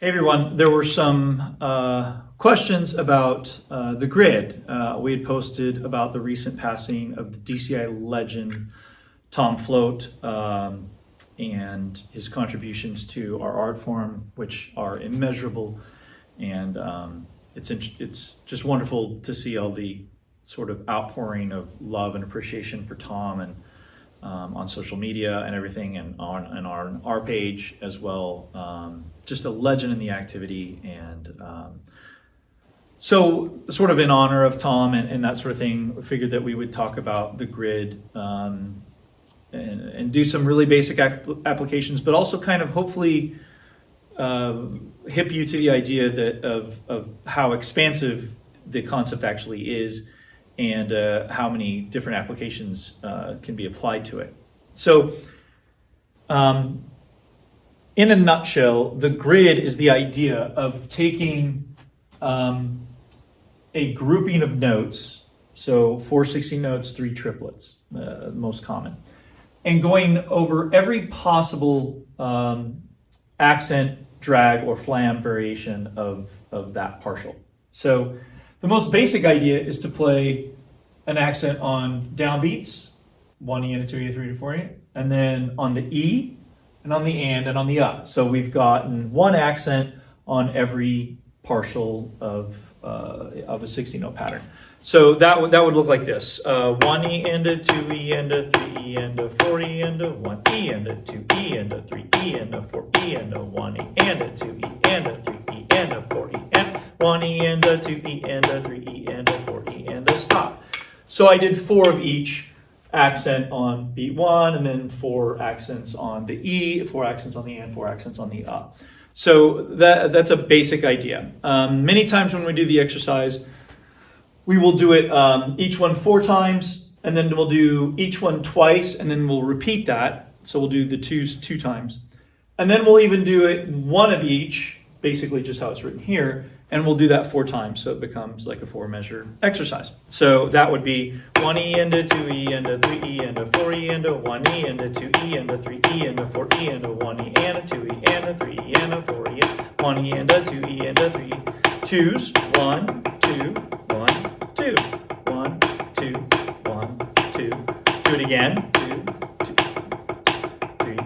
Hey everyone, there were some questions about the grid. We had posted about the recent passing of the DCI legend Tom Float and his contributions to our art form, which are immeasurable, and it's just wonderful to see all the sort of outpouring of love and appreciation for Tom and on social media and everything, and on our page as well. Just a legend in the activity, and so sort of in honor of Tom and that sort of thing, we figured that we would talk about the grid and do some really basic applications, but also kind of hopefully hip you to the idea that of how expansive the concept actually is, and how many different applications can be applied to it. So in a nutshell, the grid is the idea of taking a grouping of notes, so 4/16 notes, 3 triplets, most common, and going over every possible accent, drag, or flam variation of that partial. So the most basic idea is to play an accent on downbeats, 1 E and a 2 E, a 3 to 4 E, and then on the E, and on the and on the So we've gotten one accent on every partial of a 16 note pattern. So that would look like this: 1 E and a 2 E and a 3 E and a 4 E and a 1 E and a 2 E and a 3 E and a 4 E and a 1 E and a 2 E and a 3 E and a 4 E and 1 E and a 2 E and a 3 E and a 4 E and a stop. So I did 4 of each accent on beat 1, and then 4 accents on the E, 4 accents on the and, 4 accents on the So that's a basic idea. Many times when we do the exercise, we will do it each one 4 times, and then we'll do each one twice, and then we'll repeat that. So we'll do the 2s 2 times. And then we'll even do it 1 of each, basically just how it's written here, and we'll do that 4 times, so it becomes like a 4-measure exercise. So that would be 1 E and a 2 E and a 3 E and a 4 E and a 1 E and a 2 E and a 3 E and a 4 E and a 1 E and a 2 E and a 3 E and a 4 E and 1 E and a 2 E and a 3 2s, 1, 2, 1, 2, 1, 2, 1, 2. Do it again, 2, 2, 3,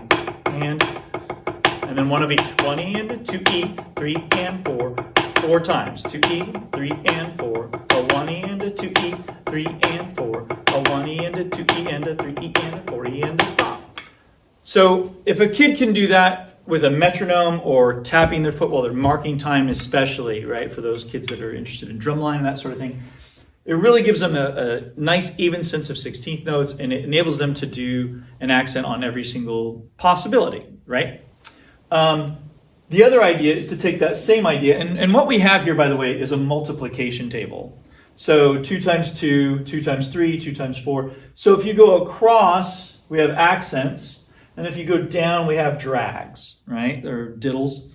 and then 1 of each. 1 E and a 2 E, 3 and 4. 4 times, 2 E, 3 and 4, a 1 E and a 2 E, 3 and 4, a 1 E and a 2 E and a 3 E and a 4 E and a stop. So if a kid can do that with a metronome or tapping their foot while they're marking time, especially, right, for those kids that are interested in drumline and that sort of thing, it really gives them a nice even sense of 16th notes, and it enables them to do an accent on every single possibility, right? The other idea is to take that same idea, and what we have here, by the way, is a multiplication table. So 2 times 2, 2 times 3, 2 times 4. So if you go across, we have accents, and if you go down, we have drags, right, or diddles.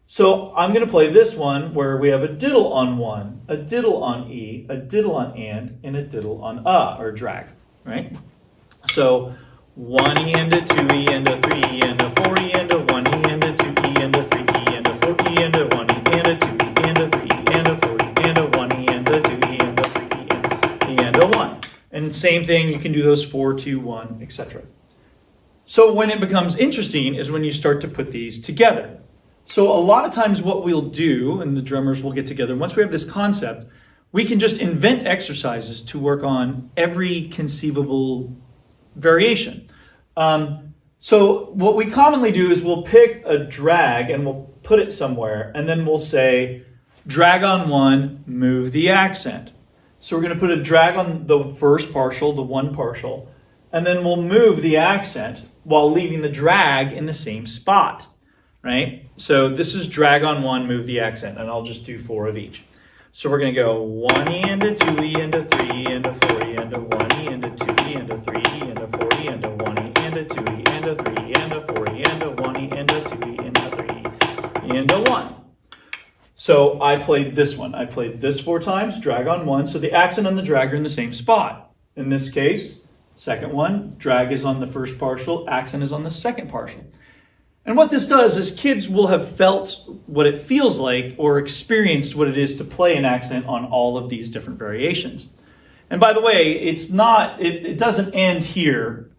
So I'm going to play this one where we have a diddle on 1, a diddle on E, a diddle on and a diddle on or drag, right? So 1 E and a 2 E and a 3 E and a 4 E and a 1 E and a 2 E and a 3 E and a 4 E and a 1 E and a 2 E and a 3 E and a 4 E and a 1 E and a 2 E and a 3 E and a 1. And same thing, you can do those 4, 2, 1, etc. So when it becomes interesting is when you start to put these together. So a lot of times what we'll do, and the drummers will get together, once we have this concept, we can just invent exercises to work on every conceivable variation. So what we commonly do is we'll pick a drag and we'll put it somewhere, and then we'll say, drag on 1, move the accent. So we're going to put a drag on the first partial, the 1 partial, and then we'll move the accent while leaving the drag in the same spot, right? So this is drag on 1, move the accent, and I'll just do 4 of each. So we're going to go 1 E and a 2 E and a 3 E and a 4 E and a 1 E and a 2 E and a 3 E and a 4 E and a 1 E and a 2 E and a 3 E and a 4 E and a 1 E and a 2 E and a 3 E and a 1. So I played this one. I played this 4 times, drag on 1. So the accent and the drag are in the same spot. In this case, second one, drag is on the first partial, accent is on the second partial. And what this does is kids will have felt what it feels like or experienced what it is to play an accent on all of these different variations. And by the way, it doesn't end here.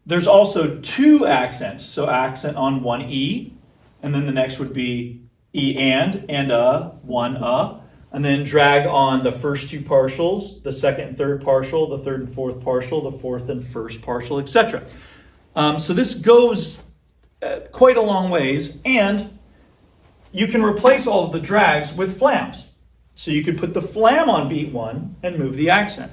There's also two accents. So accent on one E, and then the next would be E and one and then drag on the first two partials, the second and third partial, the third and fourth partial, the fourth and first partial, etc. So this goes quite a long ways, and you can replace all of the drags with flams. So you could put the flam on beat 1 and move the accent.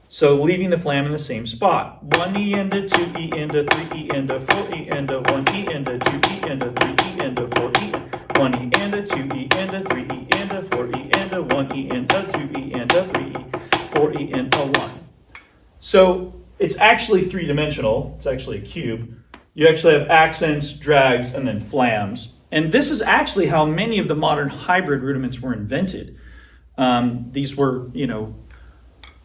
So leaving the flam in the same spot. 1 E and a 2 E and a 3 E and a 4 E and a 1 E and a 2 E and a 3 E and a 4 E. 1 E and a 2 E and a 3 E and a 4 E and a 1 E and a 2 E and a 3 E, 4 E and a 1. So it's actually three-dimensional. It's actually a cube. You actually have accents, drags, and then flams. And this is actually how many of the modern hybrid rudiments were invented. These were,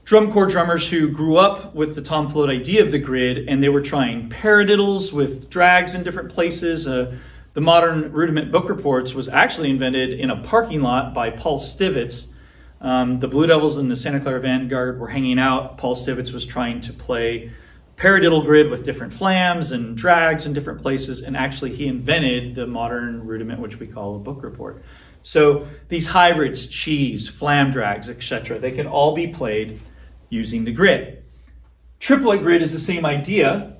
drum corps drummers who grew up with the tom float idea of the grid, and they were trying paradiddles with drags in different places. The modern rudiment book reports was actually invented in a parking lot by Paul Stivitz. The Blue Devils and the Santa Clara Vanguard were hanging out. Paul Stivitz was trying to play paradiddle grid with different flams and drags in different places, and actually he invented the modern rudiment, which we call a book report. So these hybrids, cheese, flam drags, etc., they can all be played using the grid. Triplet grid is the same idea.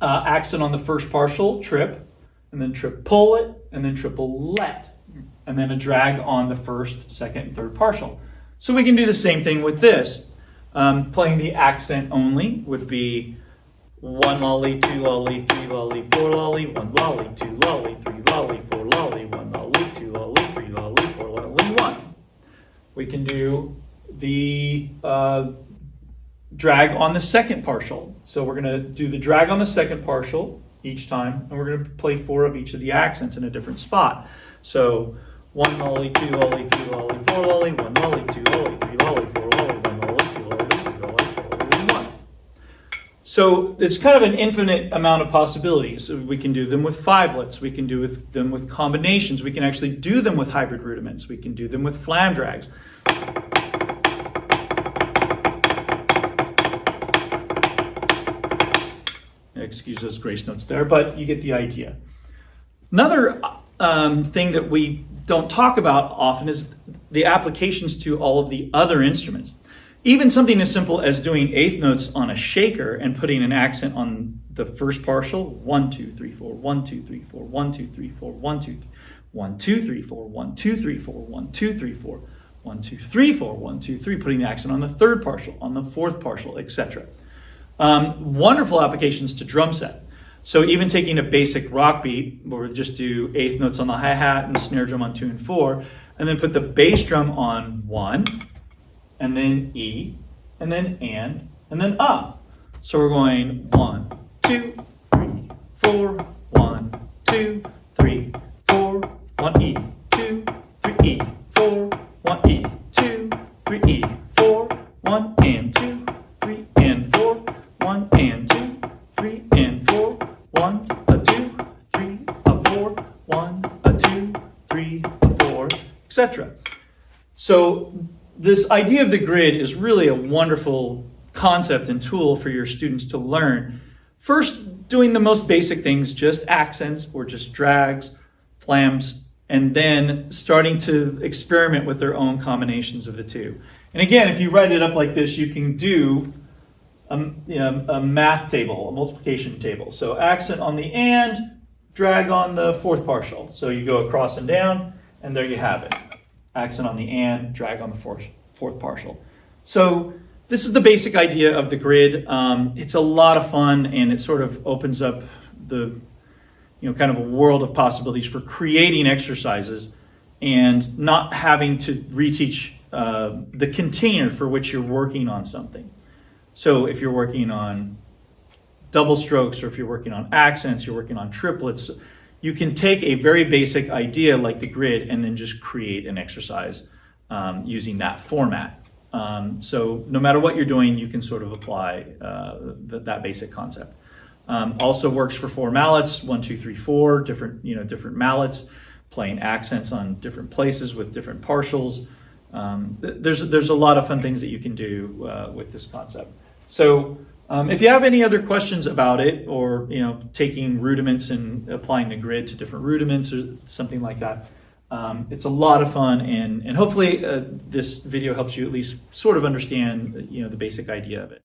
Accent on the first partial, trip, and then triple it, and then triple let, and then a drag on the first, second, and third partial. So we can do the same thing with this. Playing the accent only would be 1 lolly, 2 lolly, 3 lolly, 4 lolly, 1 lolly, 2 lolly, 3 lolly, 4 lolly, 1 lolly, 2 lolly, 3 lolly, 4 lolly, 1. We can do the drag on the second partial. So we're going to do the drag on the second partial each time, and we're going to play 4 of each of the accents in a different spot. So 1 lolly, 2 lolly, 3 lolly, 4 lolly, 1 lolly, 2 lolly, 3 lolly, 4 lolly, 1 lolly, 2 lolly, 3 lolly, 4 lolly, 1. So it's kind of an infinite amount of possibilities. So we can do them with fivelets. We can do them with combinations. We can actually do them with hybrid rudiments. We can do them with flam drags. Excuse those grace notes there, but you get the idea. Another thing that we don't talk about often is the applications to all of the other instruments. Even something as simple as doing eighth notes on a shaker and putting an accent on the first partial, 1 2 3 4 1 2 3 4 1 2 3 4 1 2 1 2 3 4 1 2 3 4 1 2 3 4 1 2 3 4 1 2 3, putting the accent on the third partial, on the fourth partial, etc. Wonderful applications to drum set. So even taking a basic rock beat, where we just do eighth notes on the hi-hat and snare drum on 2 and 4, and then put the bass drum on 1, and then E, and then up. So we're going 1 2 3 4 1 2 3 4 1 E 2 3 E 4 1 E 2 3 E 4 1 and 2 3 and 4 1 and 2 3 and 4 1 a 2 3 a 4 1 a 2 3 a 4, etc. So this idea of the grid is really a wonderful concept and tool for your students to learn. First, doing the most basic things, just accents or just drags, flams, and then starting to experiment with their own combinations of the two. And again, if you write it up like this, you can do a math table, a multiplication table. So accent on the and, drag on the fourth partial. So you go across and down, and there you have it. Accent on the and, drag on the fourth partial. So this is the basic idea of the grid. It's a lot of fun, and it sort of opens up the kind of a world of possibilities for creating exercises and not having to reteach the container for which you're working on something. So if you're working on double strokes, or if you're working on accents, you're working on triplets, you can take a very basic idea like the grid and then just create an exercise using that format. So no matter what you're doing, you can sort of apply that basic concept. Also works for 4 mallets, 1, 2, 3, 4, different mallets, playing accents on different places with different partials. There's a lot of fun things that you can do with this concept. So if you have any other questions about it, or taking rudiments and applying the grid to different rudiments or something like that, it's a lot of fun, and hopefully this video helps you at least sort of understand the basic idea of it.